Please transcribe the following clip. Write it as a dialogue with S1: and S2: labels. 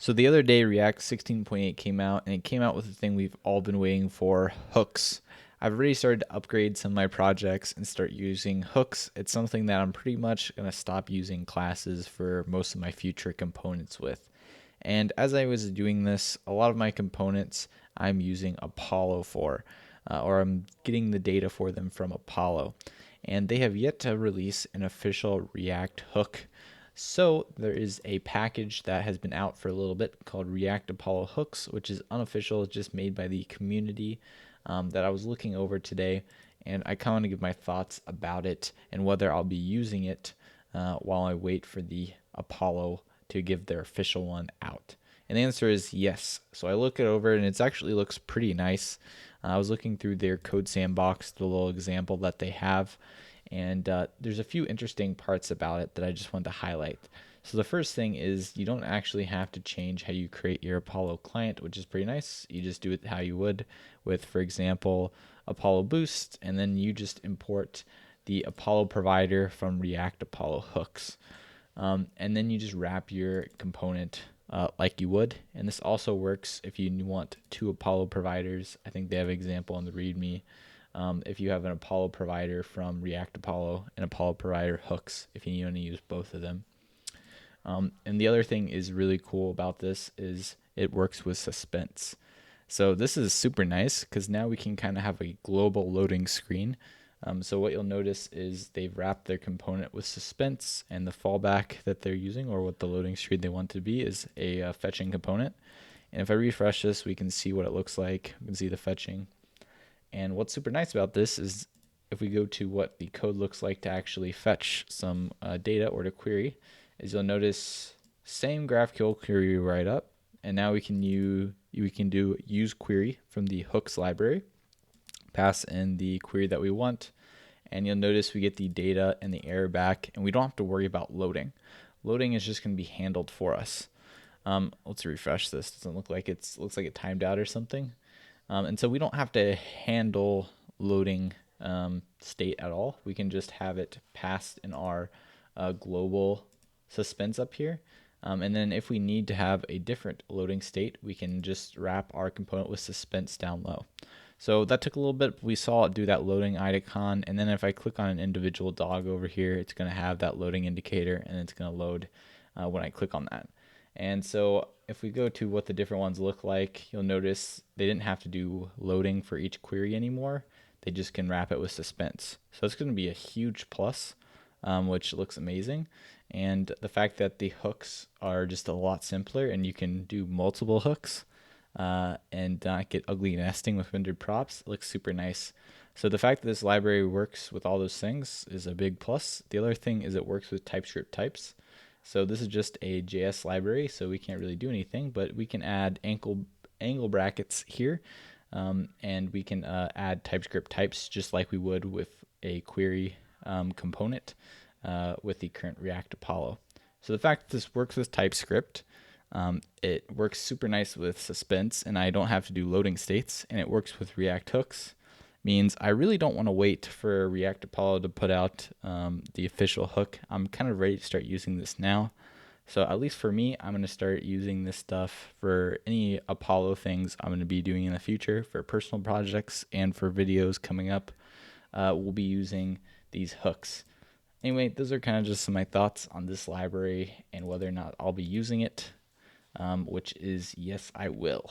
S1: So the other day, React 16.8 came out, and it came out with the thing we've all been waiting for, hooks. I've already started to upgrade some of my projects and start using hooks. It's something that I'm pretty much going to stop using classes for most of my future components with. And as I was doing this, a lot of my components I'm using Apollo for, or I'm getting the data for them from Apollo. And they have yet to release an official React hook. So there is a package that has been out for a little bit called React Apollo Hooks, which is unofficial. It's just made by the community that I was looking over today, and I kind of want to give my thoughts about it and whether I'll be using it while I wait for the Apollo to give their official one out. And the answer is yes. So I look it over, and it actually looks pretty nice. I was looking through their code sandbox, the little example that they have, and there's a few interesting parts about it that I just want to highlight. So the first thing is you don't actually have to change how you create your Apollo client, which is pretty nice. You just do it how you would with, for example, Apollo Boost, and then you just import the Apollo provider from React Apollo hooks. And then you just wrap your component like you would. And this also works if you want two Apollo providers. I think they have an example on the README. If you have an Apollo provider from React Apollo and Apollo provider hooks, if you want to use both of them. And the other thing is really cool about this is it works with suspense. So this is super nice because now we can kind of have a global loading screen. So what you'll notice is they've wrapped their component with suspense, and the fallback that they're using, or what the loading screen they want to be, is a fetching component. And if I refresh this, we can see what it looks like. We can see the fetching. And what's super nice about this is if we go to what the code looks like to actually fetch some data or to query, is you'll notice same GraphQL query right up, and now we can do use query from the hooks library, pass in the query that we want, and you'll notice we get the data and the error back, and we don't have to worry about loading. Loading is just going to be handled for us. Let's refresh this. Doesn't look like looks like it timed out or something. And so we don't have to handle loading state at all. We can just have it passed in our global suspense up here. And then if we need to have a different loading state, we can just wrap our component with suspense down low. So that took a little bit. We saw it do that loading icon. And then if I click on an individual dog over here, it's going to have that loading indicator, and it's going to load when I click on that. And so if we go to what the different ones look like, you'll notice they didn't have to do loading for each query anymore. They just can wrap it with suspense. So it's going to be a huge plus, which looks amazing. And the fact that the hooks are just a lot simpler, and you can do multiple hooks and not get ugly nesting with rendered props, looks super nice. So the fact that this library works with all those things is a big plus. The other thing is it works with TypeScript types. So this is just a JS library, so we can't really do anything, but we can add angle brackets here, and we can add TypeScript types just like we would with a query component with the current React Apollo. So the fact that this works with TypeScript, it works super nice with suspense, and I don't have to do loading states, and it works with React hooks, means I really don't want to wait for React Apollo to put out the official hook. I'm kind of ready to start using this now. So at least for me, I'm going to start using this stuff for any Apollo things I'm going to be doing in the future, for personal projects and for videos coming up. We'll be using these hooks. Anyway, those are kind of just some of my thoughts on this library and whether or not I'll be using it, which is yes, I will.